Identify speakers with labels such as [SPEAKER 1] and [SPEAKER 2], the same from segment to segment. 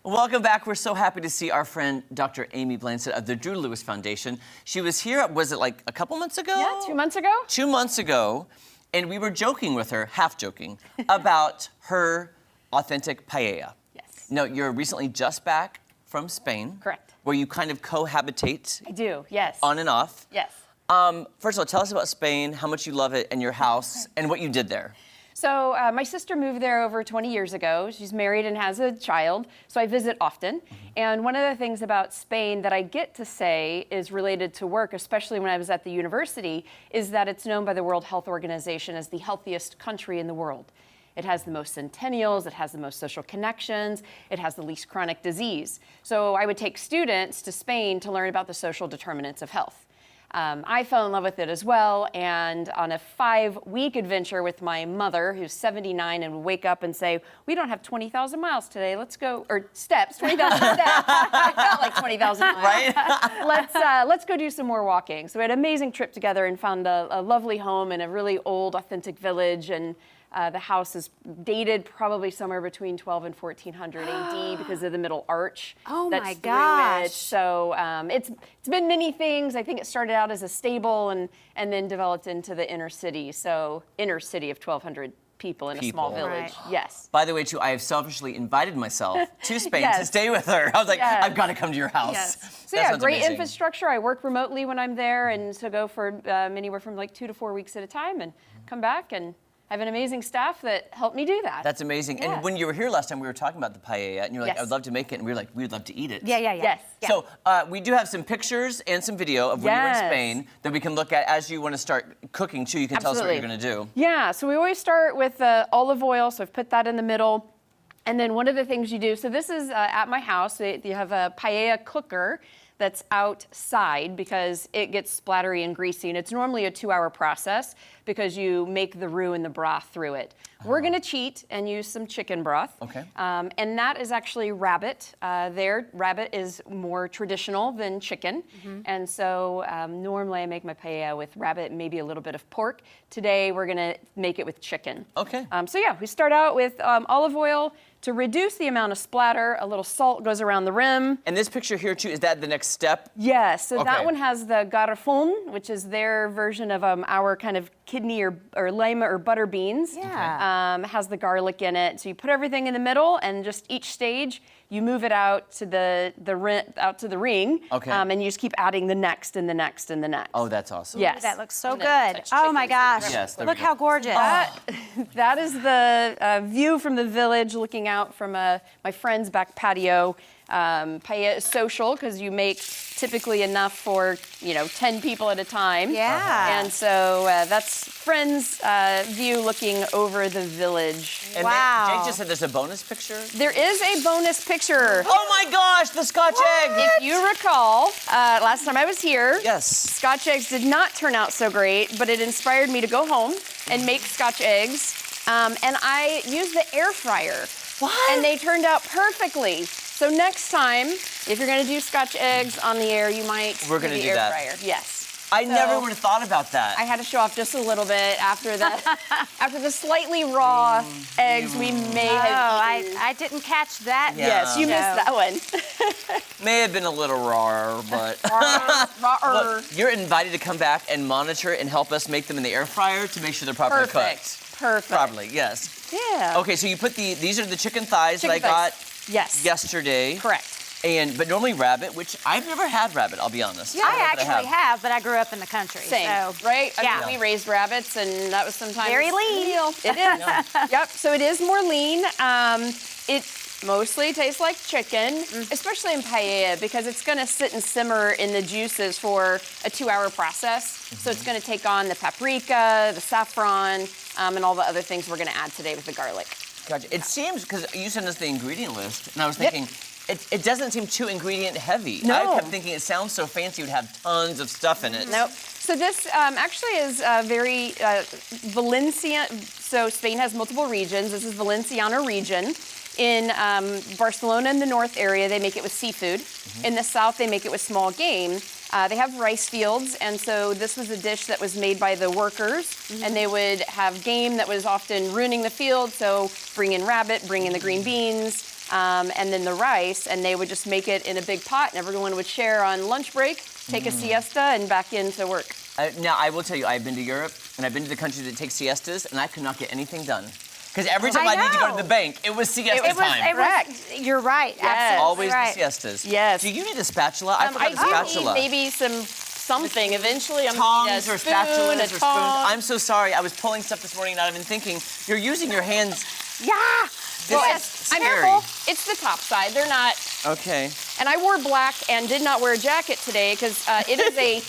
[SPEAKER 1] Welcome back. We're so happy to see our friend Dr. Amy Blansit of the Drew Lewis Foundation. She was here, was it like a couple months ago?
[SPEAKER 2] Yeah, 2 months ago.
[SPEAKER 1] 2 months ago, and we were joking with her, half joking, about her authentic paella.
[SPEAKER 2] Yes.
[SPEAKER 1] Now, you're recently just back from Spain.
[SPEAKER 2] Correct.
[SPEAKER 1] Where you kind of cohabitate.
[SPEAKER 2] I do, yes.
[SPEAKER 1] On and off.
[SPEAKER 2] Yes.
[SPEAKER 1] First of all, tell us about Spain, how much you love it, and your house, and what you did there.
[SPEAKER 2] So my sister moved there over 20 years ago. She's married and has a child, so I visit often. And one of the things about Spain that I get to say is related to work, especially when I was at the university, is that it's known by the World Health Organization as the healthiest country in the world. It has the most centennials, it has the most social connections, it has the least chronic disease. So I would take students to Spain to learn about the social determinants of health. I fell in love with it as well, and on a 5-week adventure with my mother, who's 79, and would wake up and say, we don't have 20,000 miles today, let's go, or steps, 20,000 steps. I felt like 20,000 miles.
[SPEAKER 1] Right?
[SPEAKER 2] Let's go do some more walking. So we had an amazing trip together and found a lovely home in a really old, authentic village, and the house is dated probably somewhere between 12 and 1400 AD because of the middle arch.
[SPEAKER 3] Oh
[SPEAKER 2] that's
[SPEAKER 3] my
[SPEAKER 2] through
[SPEAKER 3] gosh.
[SPEAKER 2] it. So it's been many things. I think it started out as a stable and then developed into the inner city. So inner city of 1,200 people in a small village.
[SPEAKER 3] Right.
[SPEAKER 2] Yes.
[SPEAKER 1] By the way, too, I have selfishly invited myself to Spain to
[SPEAKER 2] Yes.
[SPEAKER 1] stay with her. I was like,
[SPEAKER 2] Yes.
[SPEAKER 1] I've got to come to your house.
[SPEAKER 2] Yes. So
[SPEAKER 1] That
[SPEAKER 2] yeah,
[SPEAKER 1] sounds
[SPEAKER 2] great
[SPEAKER 1] amazing.
[SPEAKER 2] infrastructure. I work remotely when I'm there, and so go for anywhere from like 2 to 4 weeks at a time, and come back and have an amazing staff that helped me do that.
[SPEAKER 1] That's amazing.
[SPEAKER 2] Yeah.
[SPEAKER 1] And when you were here last time, we were talking about the paella, and you're like,
[SPEAKER 2] Yes.
[SPEAKER 1] I'd love to make it, and we were like, we'd love to eat it.
[SPEAKER 3] Yeah.
[SPEAKER 2] Yes.
[SPEAKER 1] So we do have some pictures and some video of when you were in
[SPEAKER 2] Yes.
[SPEAKER 1] Spain that we can look at as you want to start cooking too. You can tell us what
[SPEAKER 2] Absolutely.
[SPEAKER 1] you're going to do.
[SPEAKER 2] Yeah, so we always start with olive oil, so I've put that in the middle. And then one of the things you do, so this is at my house, you have a paella cooker that's outside because it gets splattery and greasy, and it's normally a 2-hour process because you make the roux and the broth through it. We're gonna cheat and use some chicken broth.
[SPEAKER 1] Okay.
[SPEAKER 2] And that is actually rabbit. Rabbit is more traditional than chicken. And so normally I make my paella with rabbit and maybe a little bit of pork. Today we're gonna make it with chicken.
[SPEAKER 1] Okay.
[SPEAKER 2] So yeah, we start out with olive oil. To reduce the amount of splatter, a little salt goes around the rim.
[SPEAKER 1] And this picture here too, is that the next step?
[SPEAKER 2] Yes, so
[SPEAKER 1] Okay.
[SPEAKER 2] that one has the garrafon, which is their version of our kind of kidney or lima or butter beans.
[SPEAKER 3] Yeah.
[SPEAKER 2] Has the garlic in it. So you put everything in the middle, and just each stage you move it out to the ring.
[SPEAKER 1] Okay.
[SPEAKER 2] And you just keep adding the next and the next and the next.
[SPEAKER 1] Oh, that's awesome.
[SPEAKER 2] Yes.
[SPEAKER 3] That looks so
[SPEAKER 2] I'm gonna
[SPEAKER 3] good.
[SPEAKER 2] touch
[SPEAKER 3] Oh my
[SPEAKER 2] chicken.
[SPEAKER 3] gosh.
[SPEAKER 1] Yes, there we
[SPEAKER 3] Look
[SPEAKER 1] go.
[SPEAKER 3] how gorgeous.
[SPEAKER 2] That is the view from the village, looking out from my friend's back patio. Paella is social because you make typically enough for 10 people at a time.
[SPEAKER 3] Yeah.
[SPEAKER 2] And so that's friend's view looking over the village.
[SPEAKER 1] And
[SPEAKER 3] Wow.
[SPEAKER 1] Jake just said there's a bonus picture.
[SPEAKER 2] There is a bonus picture.
[SPEAKER 1] Oh my gosh, the Scotch egg!
[SPEAKER 2] If you recall, last time I was here,
[SPEAKER 1] Yes.
[SPEAKER 2] Scotch eggs did not turn out so great, but it inspired me to go home and make Scotch eggs. And I used the air fryer.
[SPEAKER 1] What?
[SPEAKER 2] And they turned out perfectly. So next time, if you're gonna do Scotch eggs on the air, you might
[SPEAKER 1] We're gonna
[SPEAKER 2] the
[SPEAKER 1] do
[SPEAKER 2] air
[SPEAKER 1] that.
[SPEAKER 2] fryer. Yes.
[SPEAKER 1] I
[SPEAKER 2] So-
[SPEAKER 1] never would have thought about that.
[SPEAKER 2] I had to show off just a little bit after that. After the slightly raw eggs, we may
[SPEAKER 3] Oh,
[SPEAKER 2] have eaten.
[SPEAKER 3] I didn't catch that.
[SPEAKER 1] Yeah.
[SPEAKER 2] Yes, you
[SPEAKER 3] No.
[SPEAKER 2] missed that one.
[SPEAKER 1] May have been a little raw, but
[SPEAKER 2] Raw.
[SPEAKER 1] look, you're invited to come back and monitor and help us make them in the air fryer to make sure they're properly cooked.
[SPEAKER 2] Perfect. Perfect.
[SPEAKER 1] Properly, yes.
[SPEAKER 2] Yeah.
[SPEAKER 1] Okay, so you put these are the chicken thighs
[SPEAKER 2] Chicken
[SPEAKER 1] that I
[SPEAKER 2] thighs.
[SPEAKER 1] got
[SPEAKER 2] Yes.
[SPEAKER 1] yesterday.
[SPEAKER 2] Correct.
[SPEAKER 1] But normally rabbit, which I've never had rabbit, I'll be honest.
[SPEAKER 3] Yeah,
[SPEAKER 1] don't know
[SPEAKER 3] I
[SPEAKER 1] if
[SPEAKER 3] actually have, but I grew up in the country.
[SPEAKER 2] Same,
[SPEAKER 3] So.
[SPEAKER 2] right? I
[SPEAKER 3] Yeah.
[SPEAKER 2] mean, we raised rabbits, and that was sometimes
[SPEAKER 3] Very lean.
[SPEAKER 2] the deal. It is. Yep. So it is more lean. It mostly tastes like chicken, especially in paella, because it's going to sit and simmer in the juices for a 2-hour process. So it's going to take on the paprika, the saffron, and all the other things we're going to add today with the garlic.
[SPEAKER 1] Gotcha. It seems, because you sent us the ingredient list, and I was thinking, it doesn't seem too ingredient heavy.
[SPEAKER 2] No.
[SPEAKER 1] I kept thinking it sounds so fancy, it would have tons of stuff in it.
[SPEAKER 2] Nope. So this actually is very Valencia. So Spain has multiple regions. This is Valenciana region. In Barcelona in the north area, they make it with seafood. In the south, they make it with small game. They have rice fields, and so this was a dish that was made by the workers, and they would have game that was often ruining the field, so bring in rabbit, bring in the green beans, and then the rice, and they would just make it in a big pot, and everyone would share on lunch break, take a siesta, and back into work.
[SPEAKER 1] Now, I will tell you, I've been to Europe, and I've been to the countries that take siestas, and I could not get anything done. Because every time I need to go to the bank, it was siesta time.
[SPEAKER 3] You're right.
[SPEAKER 2] Yes.
[SPEAKER 3] Absolutely
[SPEAKER 1] Always
[SPEAKER 3] right.
[SPEAKER 1] the siestas.
[SPEAKER 2] Yes.
[SPEAKER 1] Do you need a spatula? I forgot
[SPEAKER 2] I
[SPEAKER 1] a
[SPEAKER 2] do
[SPEAKER 1] spatula.
[SPEAKER 2] need maybe something eventually. I'm
[SPEAKER 1] Tongs
[SPEAKER 2] gonna
[SPEAKER 1] or
[SPEAKER 2] need a spoon,
[SPEAKER 1] spatulas
[SPEAKER 2] a
[SPEAKER 1] or spoons.
[SPEAKER 2] tong.
[SPEAKER 1] I'm so sorry. I was pulling stuff this morning, not even thinking. You're using your hands.
[SPEAKER 3] Yeah.
[SPEAKER 2] Well,
[SPEAKER 1] It's
[SPEAKER 2] I'm
[SPEAKER 1] scary.
[SPEAKER 2] careful. It's the top side. They're not.
[SPEAKER 1] Okay.
[SPEAKER 2] And I wore black and did not wear a jacket today because it is a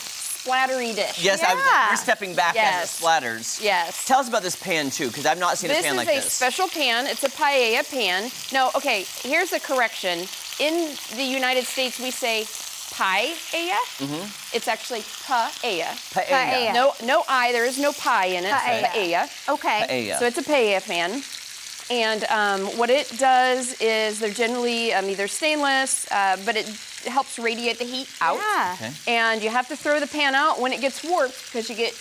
[SPEAKER 2] splattery dish.
[SPEAKER 1] Yes,
[SPEAKER 3] Yeah.
[SPEAKER 1] we're stepping back as it splatters.
[SPEAKER 2] Yes.
[SPEAKER 1] Tell us about this pan, too, because I've not seen a pan like
[SPEAKER 2] This is
[SPEAKER 1] this.
[SPEAKER 2] a special pan. It's a paella pan. No, okay, here's a correction. In the United States, we say paella. It's actually paella.
[SPEAKER 1] Paella.
[SPEAKER 2] No I, there is no pie in it.
[SPEAKER 3] Paella.
[SPEAKER 2] It's paella.
[SPEAKER 3] Okay.
[SPEAKER 1] Paella.
[SPEAKER 2] So it's a paella pan. And what it does is they're generally either stainless, but it helps radiate the heat out.
[SPEAKER 3] Yeah.
[SPEAKER 1] Okay.
[SPEAKER 2] And you have to throw the pan out when it gets warped because you get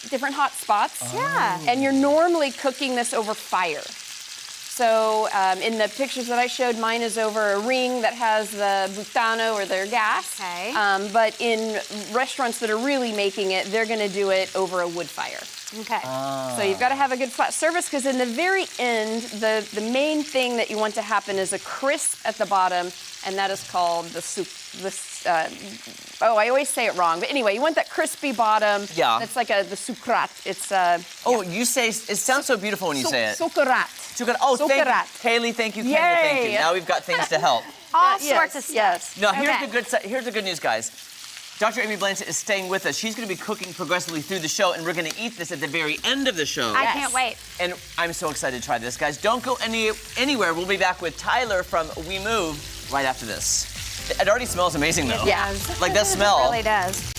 [SPEAKER 2] different hot spots.
[SPEAKER 3] Yeah.
[SPEAKER 2] And you're normally cooking this over fire. So in the pictures that I showed, mine is over a ring that has the butano or their gas.
[SPEAKER 3] Okay.
[SPEAKER 2] But in restaurants that are really making it, they're going to do it over a wood fire.
[SPEAKER 3] Okay.
[SPEAKER 2] So you've got to have a good flat surface because in the very end, the main thing that you want to happen is a crisp at the bottom, and that is called the soup. I always say it wrong, but anyway, you want that crispy bottom.
[SPEAKER 1] Yeah.
[SPEAKER 2] It's like the sucrat. It's
[SPEAKER 1] Oh, you say, it sounds so beautiful when you say it.
[SPEAKER 2] Sucrat.
[SPEAKER 1] Oh, thank you.
[SPEAKER 2] Sucrat.
[SPEAKER 1] Haley, thank you. Kenya, thank you.
[SPEAKER 2] Yay.
[SPEAKER 1] Now we've got things to help.
[SPEAKER 3] All
[SPEAKER 2] Yes,
[SPEAKER 3] sorts of stuff.
[SPEAKER 2] yes.
[SPEAKER 1] Now, here's
[SPEAKER 3] Okay.
[SPEAKER 1] here's the good news, guys. Dr. Amy Blansit is staying with us. She's going to be cooking progressively through the show, and we're going to eat this at the very end of the show.
[SPEAKER 3] I can't wait.
[SPEAKER 1] And I'm so excited to try this, guys. Don't go anywhere. We'll be back with Tyler from We Move right after this. It already smells amazing, though.
[SPEAKER 2] Yeah.
[SPEAKER 1] Like that smell.
[SPEAKER 3] It really does.